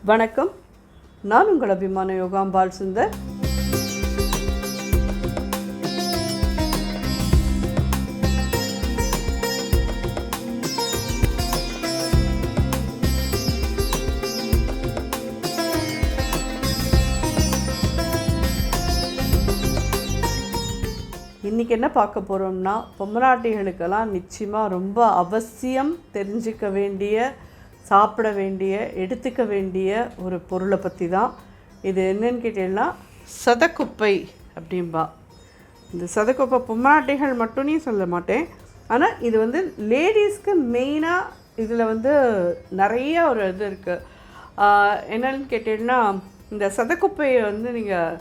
வணக்கம், நான் உங்கள் அபிமான யோகாம்பால் சுந்தர். இன்றைக்கி என்ன பார்க்க போகிறோம்னா, பொம்மநாட்டிகளுக்கெல்லாம் நிச்சயமாக ரொம்ப அவசியம் தெரிஞ்சிக்க வேண்டிய, சாப்பிட வேண்டிய, எடுத்துக்க வேண்டிய ஒரு பொருளை பற்றி தான். இது என்னன்னு கேட்டீங்கன்னா சதக்குப்பை அப்படின்பா. இந்த சதக்குப்பை பொம்மநாட்டிகள் மட்டும் சொல்ல மாட்டேன், ஆனால் இது வந்து லேடிஸ்க்கு மெயினாக இதில் வந்து நிறைய ஒரு இது இருக்குது. என்னன்னு கேட்டிங்கன்னா, இந்த சதக்குப்பையை வந்து நீங்கள்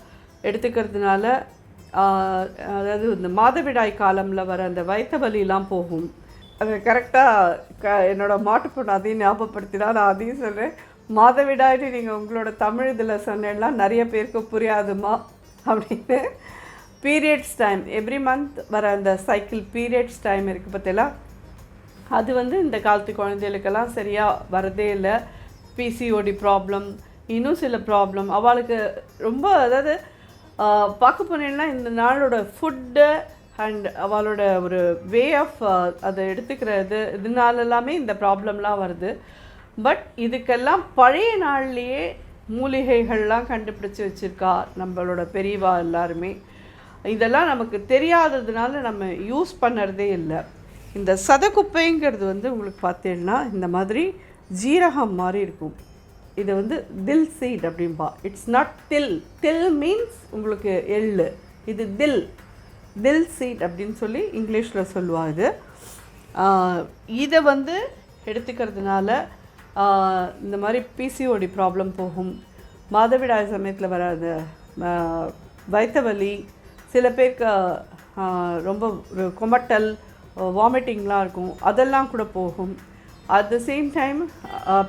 எடுத்துக்கிறதுனால அதாவது இந்த மாதவிடாய் காலமில் வர அந்த வயிற்று வலிலாம் போகும். அது கரெக்டாக என்னோடய மாட்டுப்பொண்ணு அதையும் ஞாபகப்படுத்தினா நான் அதையும் சொல்கிறேன். மாதவிடாய்னு நீங்கள் உங்களோட தமிழ் இதில் சொன்னேன்னா நிறைய பேருக்கு புரியாதுமா அப்படின்னு. பீரியட்ஸ் டைம், எவ்ரி மந்த் வர அந்த சைக்கிள் பீரியட்ஸ் டைம் இருக்குது பார்த்தீங்களா, அது வந்து இந்த காலத்து குழந்தைகளுக்கெல்லாம் சரியாக வரதே இல்லை. PCOD ப்ராப்ளம், இன்னும் சில ப்ராப்ளம் அவளுக்கு ரொம்ப, அதாவது பார்க்க போனேன்னா இந்த நாளோட ஃபுட்டு அண்ட் அவளோட ஒரு வே ஆஃப் அதை எடுத்துக்கிறது, இதனால எல்லாமே இந்த ப்ராப்ளம்லாம் வருது. பட் இதுக்கெல்லாம் பழைய நாள்லேயே மூலிகைகள்லாம் கண்டுபிடிச்சி வச்சுருக்கா நம்மளோட பெரியவா எல்லாருமே. இதெல்லாம் நமக்கு தெரியாததுனால நம்ம யூஸ் பண்ணுறதே இல்லை. இந்த சதக்குப்பைங்கிறது வந்து உங்களுக்கு பார்த்தீங்கன்னா இந்த மாதிரி ஜீரகம் மாதிரி இருக்கும். இது வந்து தில் சீட் அப்படின்பா. இட்ஸ் நாட் தில். தில் மீன்ஸ் உங்களுக்கு எள்ளு. இது தில் சீட் அப்படின்னு சொல்லி இங்கிலீஷில் சொல்லுவாங்க. இதை வந்து எடுத்துக்கிறதுனால இந்த மாதிரி PCOD ப்ராப்ளம் போகும். மாதவிடாய் சமயத்தில் வராது வயிற்று வலி, சில பேருக்கு ரொம்ப கொமட்டல், வாமிட்டிங்லாம் இருக்கும், அதெல்லாம் கூட போகும். அட் த சேம் டைம்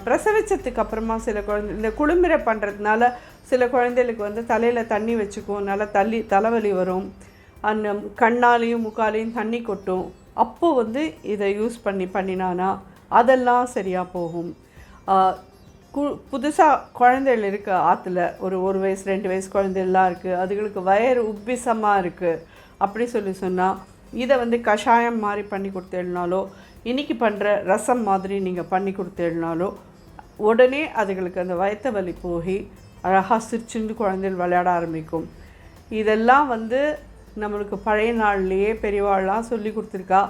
பிரசவிச்சதுக்கு அப்புறமா சில குழந்தை இந்த குளிமுறை பண்ணுறதுனால சில குழந்தைகளுக்கு வந்து தலையில் தண்ணி வச்சுக்கும், நல்லா தலைவலி வரும், அந்த கண்ணாலையும் முக்காலையும் தண்ணி கொட்டும். அப்போது வந்து இதை யூஸ் பண்ணினானா அதெல்லாம் சரியாக போகும். புதுசாக குழந்தைகள் இருக்குது ஆற்றுல, ஒரு வயசு 2 வயசு குழந்தைகள்லாம் இருக்குது, அதுகளுக்கு வயிறு உப்பிசமாக இருக்குது அப்படி சொன்னால் இதை வந்து கஷாயம் மாதிரி பண்ணி கொடுத்தேனாலோ, இன்றைக்கி பண்ணுற ரசம் மாதிரி நீங்கள் பண்ணி கொடுத்தேனாலோ உடனே அதுகளுக்கு அந்த வயிற்று வலி போய் அழகாக சிரிச்சுண்டு குழந்தைகள் விளையாட ஆரம்பிக்கும். இதெல்லாம் வந்து நம்மளுக்கு பழைய நாள்லேயே பெரியவாள்லாம் சொல்லி கொடுத்துருக்கா.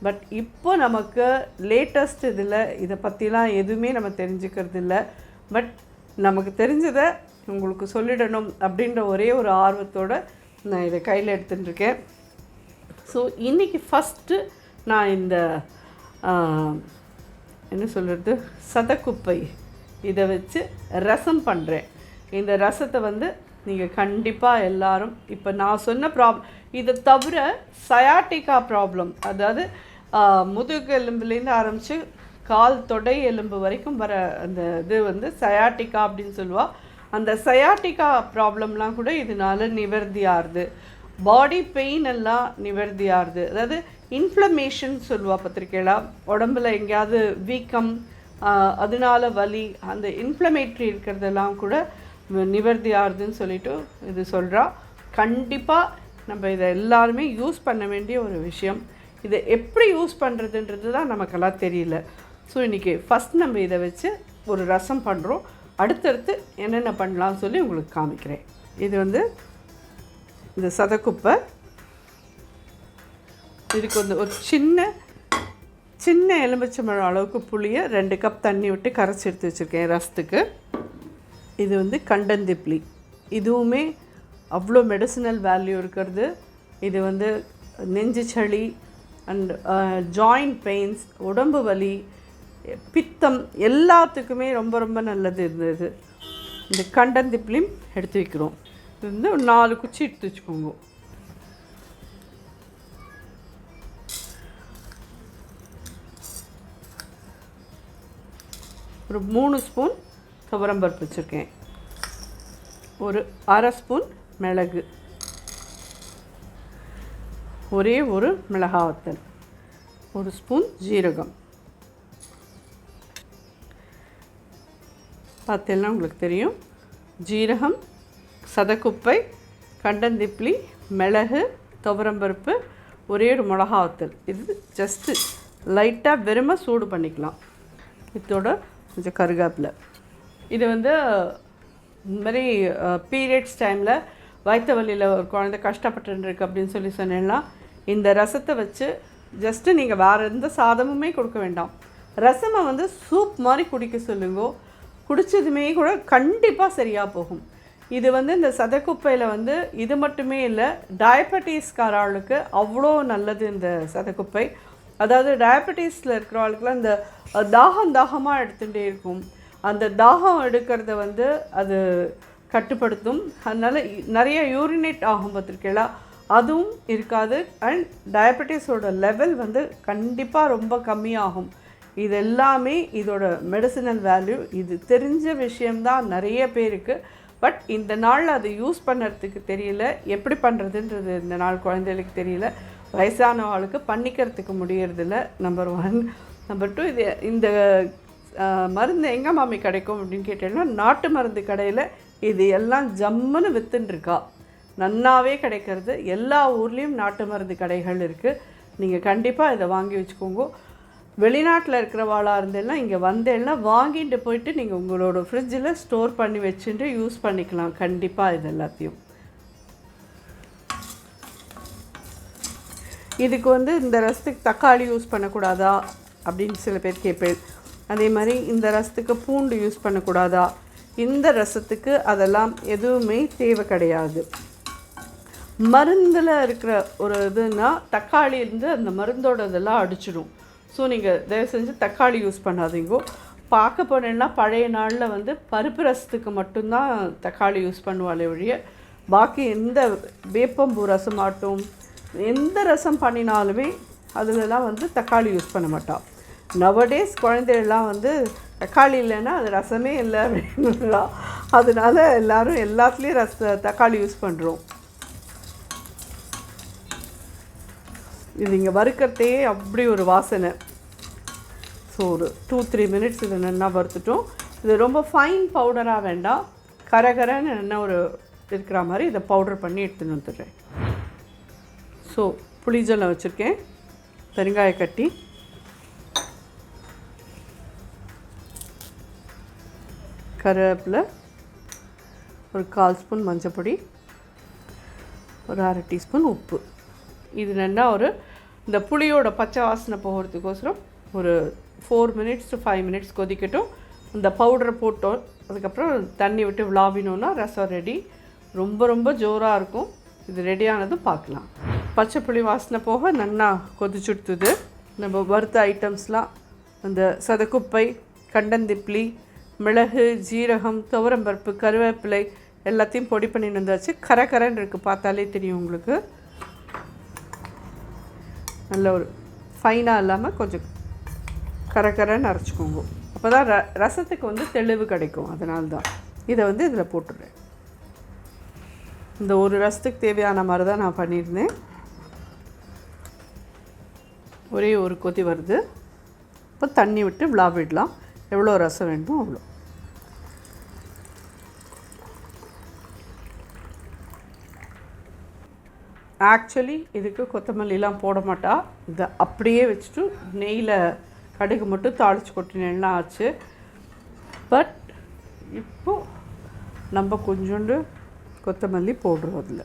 பட் இப்போ நமக்கு லேட்டஸ்ட் இதில் இதை பற்றிலாம் எதுவுமே நம்ம தெரிஞ்சுக்கிறது இல்லை. பட் நமக்கு தெரிஞ்சதை உங்களுக்கு சொல்லிடணும் அப்படின்ற ஒரே ஒரு ஆர்வத்தோடு நான் இதை கையில் எடுத்துட்டுருக்கேன். ஸோ இன்றைக்கி ஃபஸ்ட்டு நான் இந்த என்ன சொல்கிறது, சதக்குப்பை இதை வச்சு ரசம் பண்ணுறேன். இந்த ரசத்தை வந்து நீங்கள் கண்டிப்பாக எல்லோரும், இப்போ நான் சொன்ன இதை தவிர சயாட்டிக்கா ப்ராப்ளம், அதாவது முதுகு எலும்புலேருந்து ஆரம்பித்து கால் தொடை எலும்பு வரைக்கும் வர அந்த இது வந்து சயாட்டிக்கா அப்படின்னு சொல்லுவாள். அந்த சயாட்டிக்கா ப்ராப்ளம்லாம் கூட இதனால நிவர்த்தி ஆகுது. பாடி பெயின் எல்லாம் நிவர்த்தி ஆகுது. அதாவது இன்ஃப்ளமேஷன் சொல்லுவாள் பத்திரிக்கையில, உடம்புல எங்கேயாவது வீக்கம், அதனால வலி, அந்த இன்ஃப்ளமேட்ரி இருக்கிறதெல்லாம் கூட நிவர்த்தி ஆகுதுன்னு சொல்லிட்டு இது சொல்கிறா. கண்டிப்பாக நம்ம இதை எல்லாருமே யூஸ் பண்ண வேண்டிய ஒரு விஷயம். இதை எப்படி யூஸ் பண்ணுறதுன்றது தான் நமக்கெல்லாம் தெரியல. ஸோ இன்றைக்கி ஃபஸ்ட் நம்ம இதை வச்சு ஒரு ரசம் பண்ணுறோம். அடுத்தடுத்து என்னென்ன பண்ணலாம்னு சொல்லி உங்களுக்கு காமிக்கிறேன். இது வந்து இந்த சதக்குப்பை, இதுக்கு வந்து ஒரு சின்ன எலுமிச்சம்பழம் அளவுக்கு புளியை 2 கப் தண்ணி விட்டு கரைச்சி எடுத்து வச்சுருக்கேன் ரசத்துக்கு. இது வந்து கண்டந்திப்ளி, இதுவுமே அவ்வளோ மெடிசினல் வேல்யூ இருக்கிறது. இது வந்து நெஞ்சு சளி அண்ட் ஜாயிண்ட் பெயின்ஸ், உடம்பு வலி, பித்தம் எல்லாத்துக்குமே ரொம்ப ரொம்ப நல்லது இருந்தது. இந்த கண்டந்திப்ளியும் எடுத்து வைக்கிறோம். இது வந்து ஒரு 4 குச்சி எடுத்து வச்சுக்கோங்க. ஒரு 3 ஸ்பூன் துவரம்பருப்பு வச்சுருக்கேன். ஒரு அரை ஸ்பூன் மிளகு, ஒரே ஒரு மிளகாய் வத்தல், ஒரு ஸ்பூன் ஜீரகம், பார்த்தீங்கன்னா உங்களுக்கு தெரியும். ஜீரகம், சதக்குப்பை, கண்டந்திப்பிலி, மிளகு, துவரம்பருப்பு, ஒரே ஒரு மிளகாத்தூள். இது ஜஸ்ட்டு லைட்டாக வெறுமை சூடு பண்ணிக்கலாம். இதோட கொஞ்சம் கருவேப்பிலை. இது வந்து இந்த மாதிரி பீரியட்ஸ் டைமில் வயிற்று வலியில் ஒரு குழந்தை கஷ்டப்பட்டுருக்கு அப்படின்னு சொல்லி சொன்னேன்னா இந்த ரசத்தை வச்சு ஜஸ்ட்டு நீங்கள் வேறு எந்த சாதமுமே கொடுக்க வேண்டாம். ரசமை வந்து சூப் மாதிரி குடிக்க சொல்லுங்க. குடித்ததுமே கூட கண்டிப்பாக சரியாக போகும். இது வந்து இந்த சதக்குப்பையில் வந்து இது மட்டுமே இல்லை, டயபெட்டிஸ்காரர்களுக்கு அவ்வளோ நல்லது இந்த சதக்குப்பை. அதாவது டயபெட்டிஸில் இருக்கிறவங்களுக்குலாம் இந்த தாகமாக எடுத்துகிட்டே இருக்கும். அந்த தாகம் எடுக்கிறத வந்து அது கட்டுப்படுத்தும். அதனால் நிறைய யூரினேட் ஆகும் பார்த்துருக்கீங்களா, அதுவும் இருக்காது. அண்ட் டயபெட்டிஸோட லெவல் வந்து கண்டிப்பாக ரொம்ப கம்மியாகும். இது எல்லாமே இதோட மெடிசினல் வேல்யூ. இது தெரிஞ்ச விஷயம்தான் நிறைய பேருக்கு. பட் இந்த நாளில் அதை யூஸ் பண்ணுறதுக்கு தெரியல, எப்படி பண்ணுறதுன்றது இந்த நாள் குழந்தைகளுக்கு தெரியல, வயசானவர்களுக்கு பண்ணிக்கிறதுக்கு முடியறதில்ல. நம்பர் 1. நம்பர் 2, இது இந்த மருந்து எங்கே மாமி கிடைக்கும் அப்படின்னு கேட்டீங்கன்னா நாட்டு மருந்து கடையில் இது எல்லாம் ஜம்முன்னு விற்றுன்ட்ருக்கா, நன்னாவே கிடைக்கிறது. எல்லா ஊர்லேயும் நாட்டு மருந்து கடைகள் இருக்குது. நீங்கள் கண்டிப்பாக இதை வாங்கி வச்சுக்கோங்க. வெளிநாட்டில் இருக்கிறவாளாக இருந்தேன்னா இங்கே வந்தேன்னா வாங்கிட்டு போயிட்டு நீங்கள் உங்களோட ஃப்ரிட்ஜில் ஸ்டோர் பண்ணி வச்சுட்டு யூஸ் பண்ணிக்கலாம் கண்டிப்பாக இது எல்லாத்தையும். இதுக்கு வந்து இந்த ரசத்துக்கு தக்காளி யூஸ் பண்ணக்கூடாதா அப்படின்னு சில பேர் கேட்பேன். அதே மாதிரி இந்த ரசத்துக்கு பூண்டு யூஸ் பண்ணக்கூடாதா. இந்த ரசத்துக்கு அதெல்லாம் எதுவுமே தேவை கிடையாது. மருந்தில் இருக்கிற ஒரு இதுன்னா தக்காளி இருந்து அந்த மருந்தோட இதெல்லாம் அடிச்சிடும். ஸோ நீங்கள் தயவு செஞ்சு தக்காளி யூஸ் பண்ணாதீங்கோ. பார்க்க போனேன்னா பழைய நாளில் வந்து பருப்பு ரசத்துக்கு மட்டும்தான் தக்காளி யூஸ் பண்ணுவாளே ஒழிய பாக்கி எந்த வேப்பம்பூ ரசமாட்டும் எந்த ரசம் பண்ணினாலுமே அதிலெல்லாம் வந்து தக்காளி யூஸ் பண்ண மாட்டாள். நவடேஸ் குழந்தைகள்லாம் வந்து தக்காளி இல்லைன்னா அது ரசமே இல்லை அப்படின்னா அதனால எல்லோரும் எல்லாத்துலேயும் தக்காளி யூஸ் பண்ணுறோம். இது இங்கே வறுக்கிறதே அப்படி ஒரு வாசனை. ஸோ ஒரு 2-3 மினிட்ஸ் இதை நல்லா வறுத்துட்டோம். இது ரொம்ப ஃபைன் பவுடராக வேண்டாம், கரகரன்னு என்ன ஒரு இருக்கிற மாதிரி இதை பவுடர் பண்ணி எடுத்துன்னு வந்துடுறேன். ஸோ புளிஜலம் வச்சுருக்கேன், பெருங்காய கட்டி, கருவேப்பிலை, ஒரு 1/4 ஸ்பூன் மஞ்சப்பொடி, ஒரு 1/2 டீஸ்பூன் உப்பு. இது நல்லா ஒரு இந்த புளியோட பச்சை வாசனை போகிறதுக்கோசரம் ஒரு 4 மினிட்ஸ் to 5 மினிட்ஸ் கொதிக்கட்டும். இந்த பவுடரை போட்டோம், அதுக்கப்புறம் தண்ணி விட்டு விளாவினோன்னா ரசம் ரெடி. ரொம்ப ரொம்ப ஜோராக இருக்கும். இது ரெடியானதும் பார்க்கலாம். பச்சை புளி வாசனை போக நல்லா கொதிச்சுடுத்துது. நம்ம வறுத்த ஐட்டம்ஸ்லாம் அந்த சதக்குப்பை, கண்டந்திப்பிலி, மிளகு, ஜீரகம், துவரம்பருப்பு, கருவேப்பிலை எல்லாத்தையும் பொடி பண்ணிட்டு வந்தாச்சு. கரகரன்னு இருக்குது, பார்த்தாலே தெரியும் உங்களுக்கு. நல்ல ஒரு ஃபைனாக இல்லாமல் கொஞ்சம் கரகரன்னு அரைச்சிக்கோங்க. அப்போ தான் ரசத்துக்கு வந்து தெளிவு கிடைக்கும். அதனால தான் இதை வந்து இதில் போட்டுடுறேன். இந்த ஒரு ரசத்துக்கு தேவையான மாதிரி தான் நான் பண்ணியிருந்தேன். ஒரே ஒரு கொதி வருது. இப்போ தண்ணி விட்டு விளாவிடலாம். எவ்வளோ ரசம் வேணுமோ அவ்வளோ. ஆக்சுவலி இதுக்கு கொத்தமல்லிலாம் போட மாட்டா. இதை அப்படியே வச்சுட்டு நெய்யில் கடுகு மட்டும் தாளித்து கொட்டினேன்னா ஆச்சு. பட் இப்போது நம்ம கொஞ்சோண்டு கொத்தமல்லி போடுறோம் அதில்.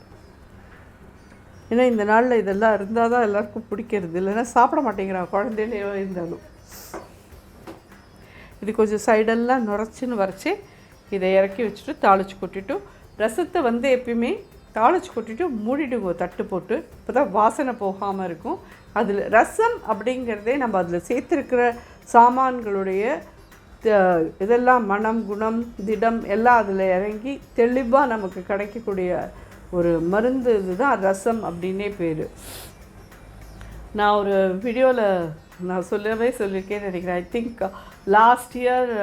ஏன்னா இந்த நாளில் இதெல்லாம் இருந்தால் தான் எல்லாருக்கும் பிடிக்கிறது, இல்லைன்னா சாப்பிட மாட்டேங்கிறான் குழந்தையிலே இருந்தாலும். இது கொஞ்சம் சைடெல்லாம் நுரைச்சின்னு வரைச்சி இதை இறக்கி வச்சுட்டு தாளித்து கொட்டிட்டு, ரசத்தை வந்து எப்பயுமே தாளித்து கொட்டிட்டு மூடிடுங்க தட்டு போட்டு. இப்போ தான் வாசனை போகாமல் இருக்கும். அதில் ரசம் அப்படிங்கிறதே நம்ம அதில் சேர்த்துருக்கிற சாமான்களுடைய இதெல்லாம் மனம், குணம், திடம் எல்லாம் அதில் இறங்கி தெளிவாக நமக்கு கிடைக்கக்கூடிய ஒரு மருந்து. இதுதான் ரசம் அப்படின்னே பேர். நான் ஒரு வீடியோவில் நான் சொல்லியிருக்கேன்னு நினைக்கிறேன். I think last year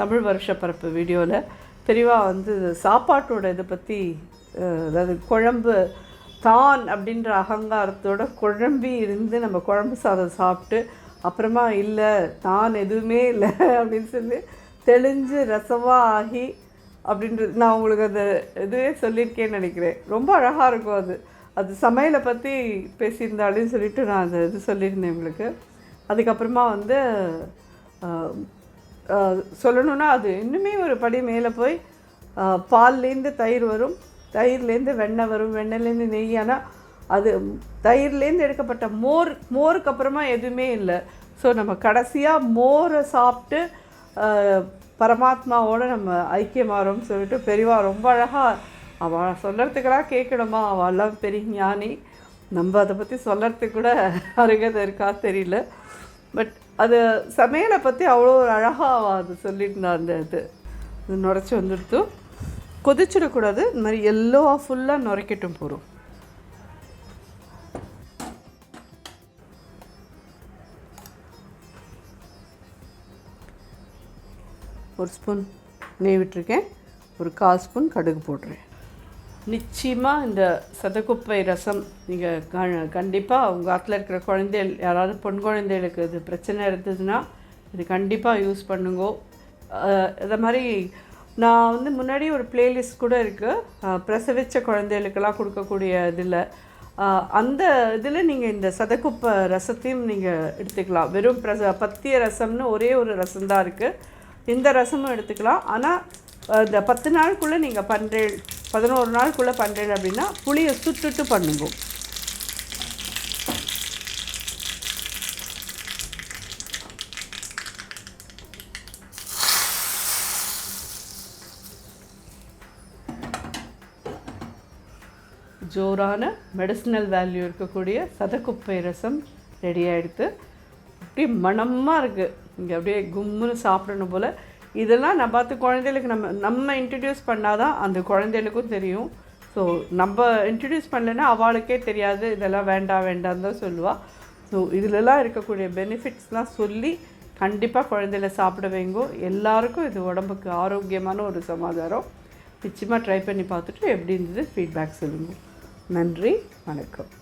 Tamil வருஷ பரப்பு வீடியோவில் தெளிவாக வந்து சாப்பாட்டோட இதை பற்றி, அதாவது குழம்பு தான் அப்படின்ற அகங்காரத்தோட குழம்பி இருந்து நம்ம குழம்பு சாதம் சாப்பிட்டு அப்புறமா இல்லை தான் எதுவுமே இல்லை அப்படின்னு சொல்லி தெளிஞ்சு ரசமாக ஆகி அப்படின்றது நான் உங்களுக்கு அந்த இதுவே சொல்லியிருக்கேன்னு நினைக்கிறேன். ரொம்ப அழகாக இருக்கும் அது. அது சமையலை பற்றி பேசியிருந்தாலும் சொல்லிவிட்டு நான் அந்த இது சொல்லியிருந்தேன் உங்களுக்கு. அதுக்கப்புறமா வந்து சொல்லணுன்னா அது இன்னுமே ஒரு படி மேலே போய் பால்லேருந்து தயிர் வரும், தயிர்லேருந்து வெண்ணெய் வரும், வெண்ணெய்லேருந்து நெய். ஆனால் அது தயிர்லேருந்து எடுக்கப்பட்ட மோருக்கு அப்புறமா எதுவுமே இல்லை. ஸோ நம்ம கடைசியாக மோரை சாப்பிட்டு பரமாத்மாவோடு நம்ம ஐக்கியமாகறோம்னு சொல்லிட்டு பெரியவா ரொம்ப அழகாக அவள் சொல்கிறதுக்கெல்லாம் கேட்கணுமா, அவெல்லாம் பெரிய ஞானி. நம்ம அதை பற்றி சொல்கிறதுக்கு கூட அருகதை இருக்கா தெரியல. பட் அது சமையலை பற்றி அவ்வளோ ஒரு அழகாக அது சொல்லிட்டு அந்த இது நுரைச்சி வந்துடுத்து. கொதிச்சிடக்கூடாது, இந்த மாதிரி எல்லோவாக ஃபுல்லாக நுரைக்கட்டும் போகிறோம். ஒரு ஸ்பூன் நெய் விட்டுருக்கேன், ஒரு 1/4 ஸ்பூன் கடுகு போடுறேன். நிச்சயமாக இந்த சதக்குப்பை ரசம் நீங்கள் கண்டிப்பாக உங்கள் ஆற்றுல இருக்கிற குழந்தைகள் யாராவது பொன் குழந்தைகளுக்கு இது பிரச்சனை இருந்ததுன்னா இது கண்டிப்பாக யூஸ் பண்ணுங்கோ. இதை மாதிரி நான் வந்து முன்னாடி ஒரு பிளேலிஸ்ட் கூட இருக்குது பிரசவித்த குழந்தைகளுக்கெல்லாம் கொடுக்கக்கூடிய இதில். அந்த இதில் நீங்கள் இந்த சதக்குப்பை ரசத்தையும் நீங்கள் எடுத்துக்கலாம். வெறும் பத்திய ரசம்னு ஒரே ஒரு ரசம் தான் இருக்குது. இந்த ரசமும் எடுத்துக்கலாம். ஆனால் இந்த 10 நாளுக்குள்ளே நீங்கள் 11 நாளுக்குள்ளே பண்ணுறேன் அப்படின்னா புளியை சுட்டுட்டு பண்ணுங்க. ஜோரான மெடிசினல் வேல்யூ இருக்கக்கூடிய சதக்குப்பை ரசம் ரெடி ஆகிடுது. அப்படியே மணமாக இருக்குது, இங்கே அப்படியே கும்முன்னு சாப்பிடணும் போல். இதெல்லாம் நான் பார்த்து குழந்தைகளுக்கு நம்ம இன்ட்ரடியூஸ் பண்ணால் தான் அந்த குழந்தைகளுக்கும் தெரியும். ஸோ நம்ம இன்ட்ரடியூஸ் பண்ணலைன்னா அவளுக்கே தெரியாது, இதெல்லாம் வேண்டாம் தான் சொல்லுவாள். ஸோ இதிலெல்லாம் இருக்கக்கூடிய பெனிஃபிட்ஸ்லாம் சொல்லி கண்டிப்பாக குழந்தைகளை சாப்பிட வைங்கோ. எல்லாருக்கும் இது உடம்புக்கு ஆரோக்கியமான ஒரு சமாதானம். நிச்சயமாக ட்ரை பண்ணி பார்த்துட்டு எப்படி இருந்தது ஃபீட்பேக் சொல்லுங்கள். நன்றி, வணக்கம்.